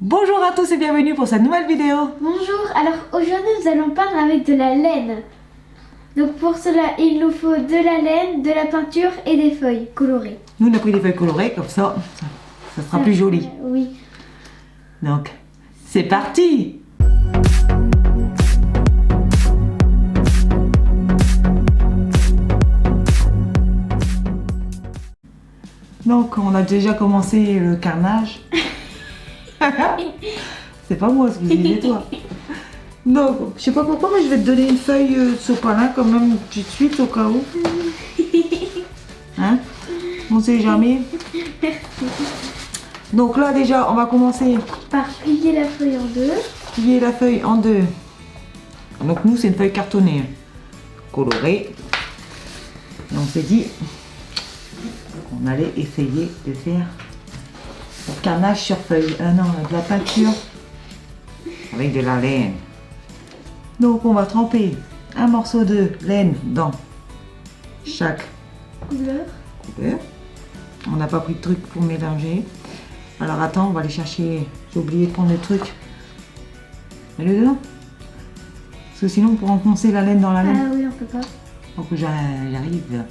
Bonjour à tous et bienvenue pour cette nouvelle vidéo. Bonjour, alors aujourd'hui nous allons peindre avec de la laine. Donc pour cela il nous faut de la laine, de la peinture et des feuilles colorées. Nous on a pris des feuilles colorées comme ça sera plus joli. Oui. Donc c'est parti. Donc on a déjà commencé le carnage. C'est pas moi ce que j'ai dit toi. Donc je sais pas pourquoi mais je vais te donner une feuille de sopalin quand même tout de suite au cas où. Hein? On sait jamais. Donc là déjà on va commencer Par plier la feuille en deux. plier la feuille en deux. Donc nous c'est une feuille cartonnée colorée. Et on s'est dit qu'on allait essayer de faire le carnage sur feuille. Non, de la peinture avec de la laine. Donc on va tremper un morceau de laine dans chaque Couleur. couleur. On n'a pas pris de truc pour mélanger. Alors attends, on va aller chercher. J'ai oublié de prendre le truc. Mets-le dedans. Parce que sinon on pourra enfoncer la laine dans la laine. Ah oui, on peut pas. Faut que j'arrive.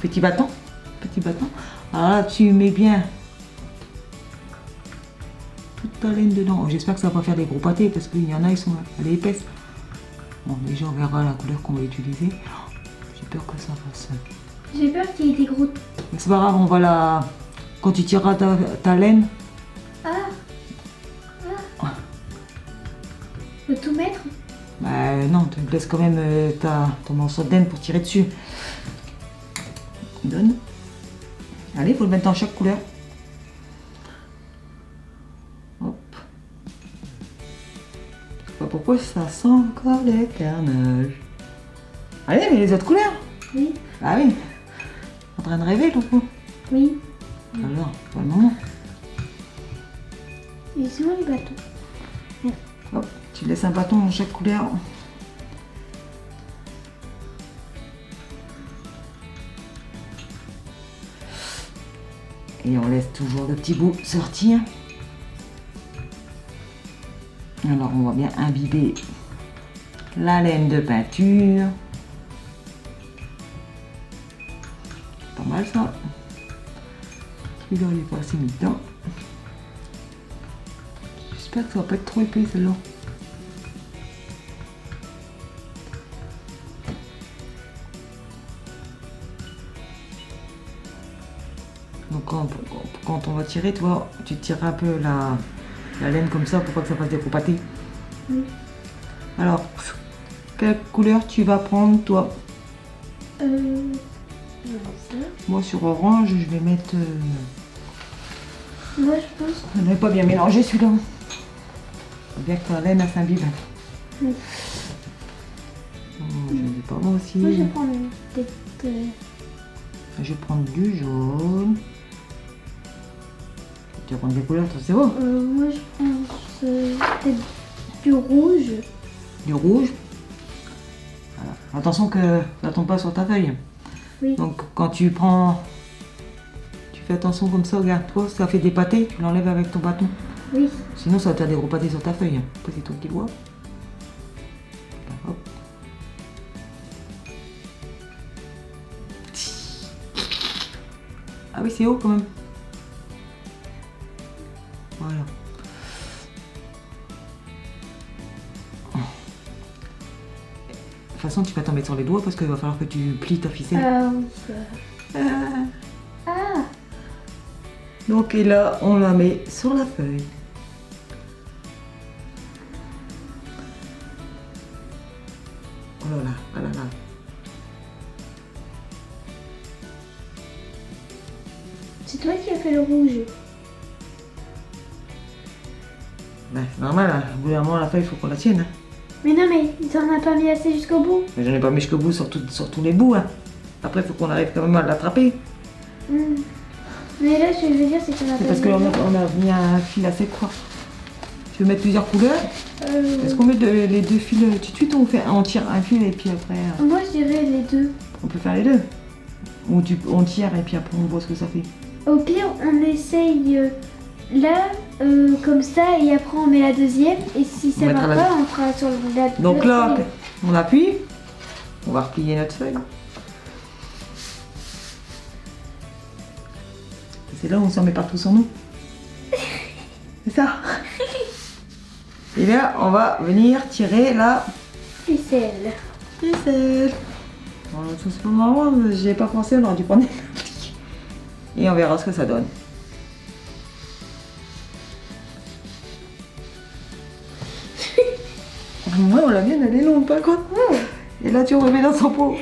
Petit bâton. Petit bâton. Alors là, tu mets bien toute ta laine dedans. Oh, j'espère que ça va pas faire des gros pâtés parce qu'il y en a, elle est épaisse. Bon, déjà, on verra la couleur qu'on va utiliser. J'ai peur que ça fasse. J'ai peur qu'il y ait des gros... Mais c'est pas grave, on va la. Quand tu tireras ta laine. Faut tout mettre. Bah non, tu me laisses quand même ton morceau de laine pour tirer dessus. Donne. Allez, il faut le mettre dans chaque couleur. Hop. Je sais pas pourquoi ça sent encore le carnage. Allez, mais les autres couleurs. Oui. Ah oui. En train de rêver, le coup. Oui. Alors, pas le moment. Et sinon les bâtons. Hop, tu laisses un bâton dans chaque couleur. Et on laisse toujours le petit bout sortir. Alors on va bien imbiber la laine de peinture. Pas mal ça. Celui-là il est pas assez mis dedans. J'espère que ça va pas être trop épais celle-là. Donc quand on va tirer, tu vois, tu tires un peu la laine comme ça pour pas que ça fasse des gros pâtés. Oui. Alors, quelle couleur tu vas prendre toi? Non, ça. Moi sur orange, je vais mettre... Moi je pense... On n'avait pas bien mélangé celui-là. Faut bien que la laine elle s'imbibe. Oui. Oh, je ne sais pas moi aussi. Moi je vais prendre peut-être... Je vais prendre du jaune. Tu vas prendre des couleurs, toi c'est bon? moi je pense peut-être du rouge. Du rouge. Voilà. Attention que ça tombe pas sur ta feuille. Oui. Donc quand tu prends... Tu fais attention comme ça, regarde, toi, ça fait des pâtés, tu l'enlèves avec ton bâton. Oui. Sinon ça va te faire des gros pâtés sur ta feuille. Après c'est toi qui vois. Hop. Ah oui, c'est haut quand même. Voilà. De toute façon, tu vas t'en mettre sur les doigts parce qu'il va falloir que tu plies ta ficelle. Oui. Ah. Donc, et là, on la met sur la feuille. Oh là là, oh là là. C'est toi qui as fait le rouge. Ben, c'est normal, hein. Au bout d'un moment, la feuille, il faut qu'on la tienne. Hein. Mais non, mais t'en as pas mis assez jusqu'au bout. Mais j'en ai pas mis jusqu'au bout sur tous les bouts. Hein. Après, il faut qu'on arrive quand même à l'attraper. Mais là, ce que je veux dire, c'est qu'on a C'est pas parce mis... qu'on a mis un fil assez court. Tu veux mettre plusieurs couleurs? Est-ce qu'on met les deux fils tout de suite ou on tire un fil et puis après... Moi, je dirais les deux. On peut faire les deux. Ou on tire et puis après on voit ce que ça fait. Au pire, on essaye là, comme ça, et après on met la deuxième. Et si ça On va mettra la- pas, on fera sur la Donc l'autre là, feuille. on appuie. On va replier notre feuille. C'est là où on s'en met partout sur nous. C'est ça. Et là, on va venir tirer la Ficelle. ficelle. Bon, tout ce moment, j'y ai pas pensé, on aurait dû prendre des appliques. Et on verra ce que ça donne. Moi, la mienne, elle est longue, pas quoi. Et là, tu remets dans son pot.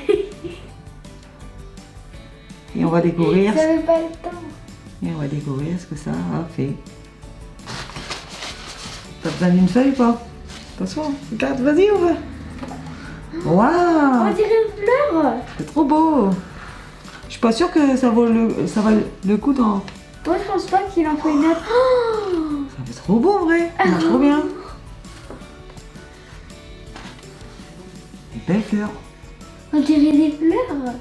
Et on va découvrir. J'avais pas le temps. Et on va découvrir ce que ça a fait. T'as besoin d'une feuille ou pas? Attention, regarde, vas-y, ouvre. On Waouh, dirait une fleur. c'est trop beau. Je suis pas sûre que ça vaut le coup dans... Moi, je pense pas qu'il en faut une autre. Oh, Ça fait trop beau en vrai, ça marche trop bien. Des belles fleurs. on dirait des fleurs.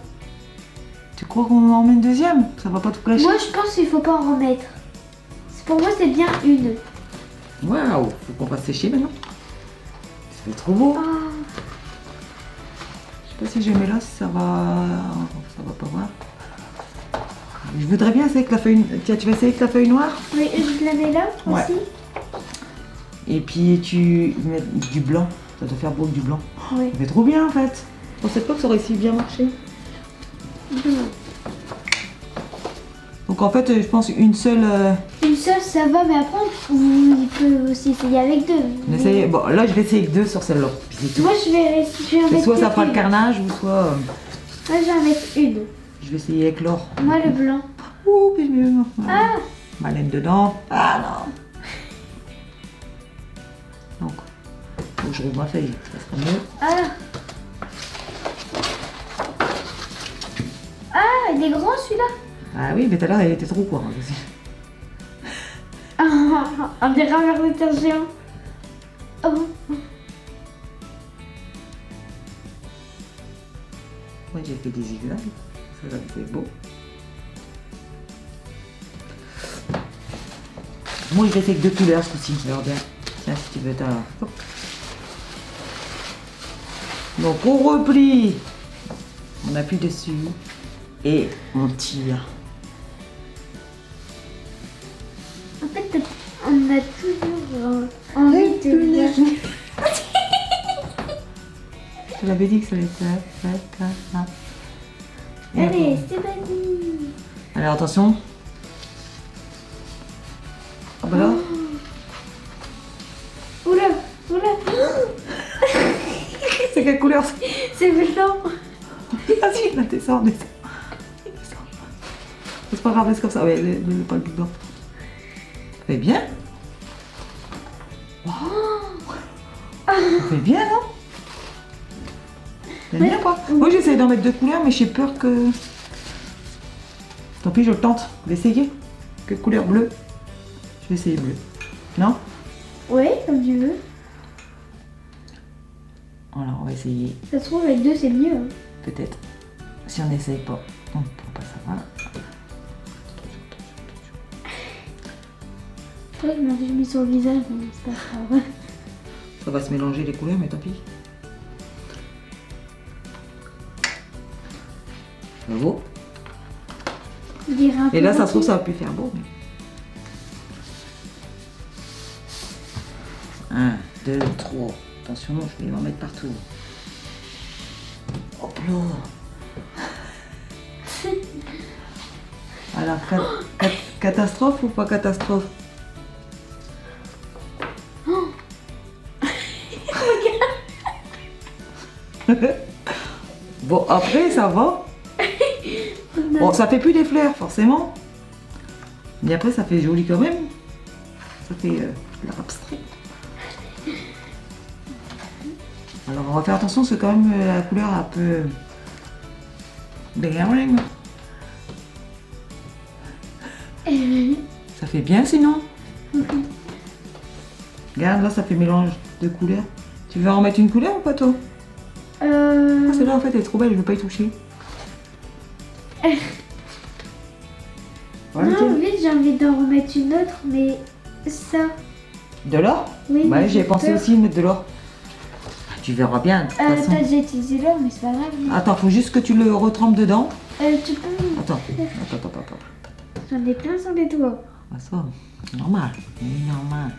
Tu crois qu'on en met une deuxième? Ça va pas tout gâcher? Moi, je pense qu'il faut pas en remettre. Pour moi, c'est bien une. Waouh, faut qu'on fasse sécher maintenant. Ça fait trop beau. Ah. Je sais pas si je mets là, si ça va pas voir. Je voudrais bien essayer avec la feuille. Tiens, tu vas essayer avec la feuille noire. Oui, je la mets là Ouais. aussi. Et puis tu mets du blanc. Ça doit faire beau avec du blanc. Oui. Ça fait trop bien en fait. Je pensais pas que ça aurait si bien marché. Donc en fait, je pense une seule. Une seule, ça va, mais après, il peut aussi essayer avec deux. On essaye- Bon, là, je vais essayer avec deux sur celle-là. Puis c'est tout. Moi, je vais en Et mettre soit ça fera le une. carnage ou soit Moi, je vais en mettre une. je vais essayer avec l'or. Moi, le blanc. Ouh, puis mieux. Ah, Ma laine dedans. Ah non. Donc, faut que je rouvre ma feuille. Ça sera mieux. ah. Ah, il est grand celui-là. Ah oui, mais tout à l'heure, elle était trop courte aussi. On dirait un verre de terre géant. Oh. Moi, j'ai fait des zigzags. Ça fait beau. Moi, je vais essayer avec deux couleurs ce coup-ci. Alors bien. Tiens, si tu veux, t'as. Hop. Donc, on replie. On appuie dessus. Et on tire. En fait, on a toujours envie de voir. Je te l'avais dit que ça allait être ça. Et Allez, après- c'est parti. Alors, attention. Ah bah là. Oula, oula. C'est quelle couleur ça? C'est blanc. Vas-y, là, descends, descends. C'est pas grave, c'est comme ça. Ouais, pas le blanc. Ça fait bien. Wow. Ça fait bien, non? T'aimes bien, quoi? Moi, j'essaie d'en mettre deux couleurs, mais j'ai peur que... Tant pis, je le tente d'essayer. Quelle couleur? Bleu. Je vais essayer bleu. Non? Oui, comme tu veux. Alors, on va essayer, Ça se trouve, avec deux, c'est mieux. Hein. peut-être. Si on n'essaye pas, on ne peut pas savoir. C'est vrai que je m'en suis mis sur le visage, mais c'est pas grave. Ça va se mélanger les couleurs, mais tant pis. Bravo. Il dirait un Et peu là, ça se trouve, rempli. ça va plus faire beau. Mais... 1, 2, 3. Attention, je vais m'en mettre partout. Hop là. Alors, catastrophe ou pas catastrophe? Bon, après, ça va. Bon, ça fait plus des fleurs, forcément. Mais après, ça fait joli quand même. Ça fait l'art abstrait. Alors, on va faire attention, c'est quand même la couleur un peu... bling. Ça fait bien, sinon. Regarde, là, ça fait mélange de couleurs. Tu veux en mettre une couleur ou pas, toi? Ah, celle-là, en fait, elle est trop belle, je veux pas y toucher. Ouais, pas Non, lequel. vite, j'ai envie d'en remettre une autre, mais ça. De l'or? Oui. Ouais, mais j'ai j'ai pensé peur. aussi mettre de l'or. Tu verras bien, de toute façon. T'as déjà utilisé l'or, mais c'est pas grave. Attends, faut juste que tu le retrempes dedans. Tu peux. Attends. Attends. J'en ai plein sur les doigts. Ah, ça, c'est normal. C'est normal.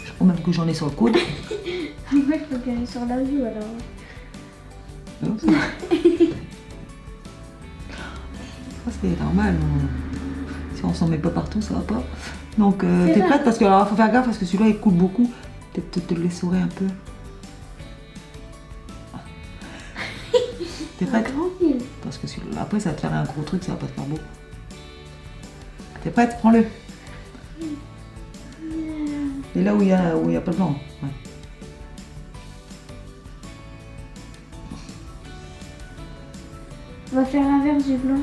Je crois même que j'en ai sur le coude. Moi, je peux bien aller sur la joue alors. Non, ça. Ça, c'est normal. Si on s'en met pas partout, ça va pas. Donc, C'est t'es vrai. prête? Parce que alors, faut faire gaffe parce que celui-là il coule beaucoup. Peut-être te le laisserai un peu. T'es prête? Tranquille. Parce que celui-là, après, ça va te faire un gros truc, ça va pas te faire beau. T'es prête? Prends-le. Et là où il y a pas de blanc. Ouais. On va faire l'inverse du blanc.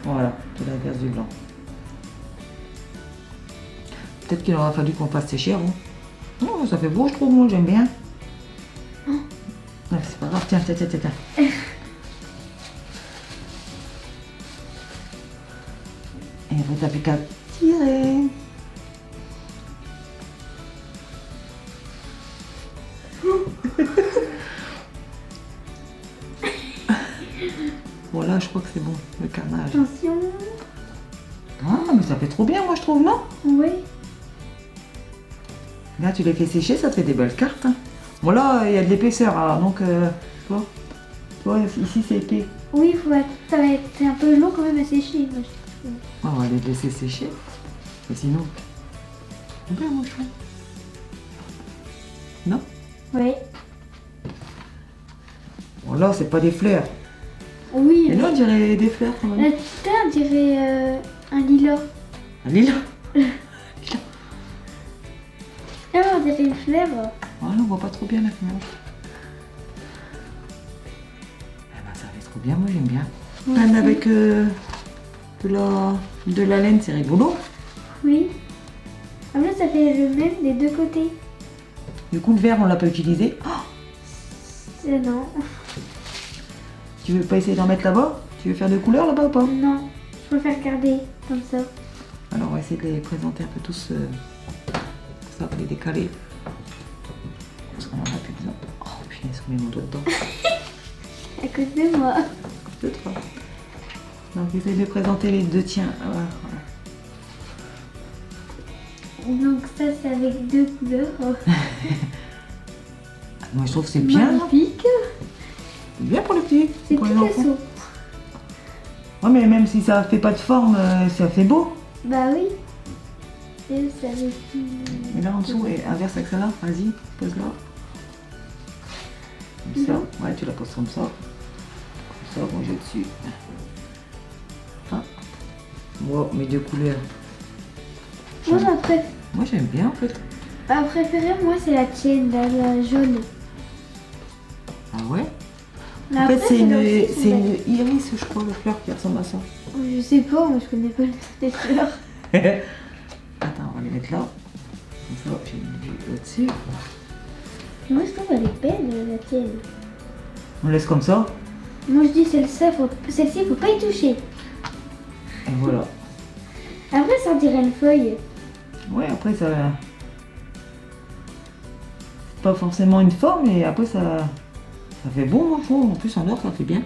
Voilà, c'est l'inverse du blanc. Peut-être qu'il aura fallu qu'on fasse sécher avant. Oh, ça fait beau, je trouve, moi, j'aime bien. Ouais, c'est pas grave, tiens. Et après, t'as plus qu'à tirer. Voilà, je crois que c'est bon, le carnage. Attention. Ah, mais ça fait trop bien, moi, je trouve, non? Oui. Là, tu les fais sécher, ça te fait des belles cartes. Hein. Bon, là, il y a de l'épaisseur, alors, donc, tu vois, ici, c'est épais. Oui, ça va être c'est un peu long quand même à sécher. Moi, je trouve. On va les laisser sécher. Mais sinon, c'est bien, moi, je trouve. Non? Oui. Bon, là, c'est pas des fleurs. Oui. Et là, on dirait des fleurs, quand même. La terre, on dirait un lilas. Un lilas. Ah, on dirait une fleur. Voilà, on voit pas trop bien la fleur. Eh ben, ça fait trop bien, moi, j'aime bien. Moi Même aussi. avec de la laine, c'est rigolo. Oui. En plus, ça fait le même des deux côtés. Du coup, le vert, on l'a pas utilisé. Oh, Non. tu veux pas essayer d'en mettre là-bas? Tu veux faire de couleurs là-bas ou pas? Non. Je préfère garder comme ça. Alors, on va essayer de les présenter un peu tous. Ça, pour les décaler. Parce qu'on en a plus besoin. Oh, putain, ils sont mis mon doigt dedans. À côté de moi. Deux, trois. Donc, essaye de présenter les deux tiens. Voilà. Donc ça, c'est avec deux couleurs. Moi, je trouve que c'est bien. Magnifique. C'est bien pour les petits. C'est pour les enfants. Picasso. Ouais, mais même si ça fait pas de forme, ça fait beau. Bah oui. Et ça avec Et là en dessous, et inverse avec celle-là, vas-y, pose-la. Comme ça, ouais, tu la poses comme ça. Comme ça, bon, j'ai dessus. Ah. Moi, mes deux couleurs. Moi, j'aime bien en fait. ma préférée, moi, c'est la tienne, la jaune. Ah ouais? Mais En fait, après, c'est celles-là aussi sont une belles. iris, je crois, le fleur qui ressemble à ça. Je sais pas, moi, je connais pas les fleurs. Attends, on va les mettre là. Comme ça, j'ai une vue au-dessus. Moi, je trouve qu'elle est belle, la tienne. On laisse comme ça. Moi, je dis celle-ci, faut pas y toucher. Et voilà. Après, ça dirait une feuille. Ouais, après ça. C'est pas forcément une forme, mais après ça fait beau, moi je trouve. En plus en or, ça fait bien.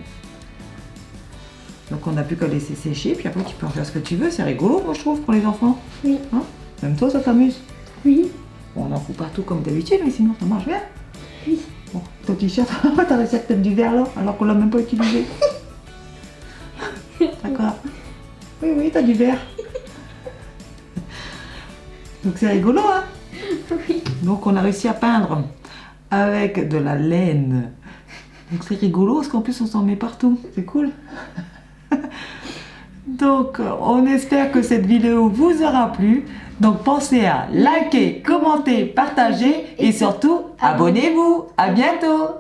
Donc on n'a plus qu'à laisser sécher, puis après tu peux en faire ce que tu veux. C'est rigolo, moi je trouve, pour les enfants. Oui. Hein? Même toi, ça t'amuse. Oui. Bon, on en fout partout comme d'habitude, mais sinon ça marche bien. Oui. Bon, ton t-shirt, t'as réussi à te mettre du vert là, alors qu'on l'a même pas utilisé. D'accord. Oui, oui, t'as du vert. Donc c'est rigolo, hein? Oui. Donc on a réussi à peindre avec de la laine. Donc c'est rigolo parce qu'en plus on s'en met partout. C'est cool. Donc on espère que cette vidéo vous aura plu. Donc pensez à liker, commenter, partager et surtout abonnez-vous. À bientôt.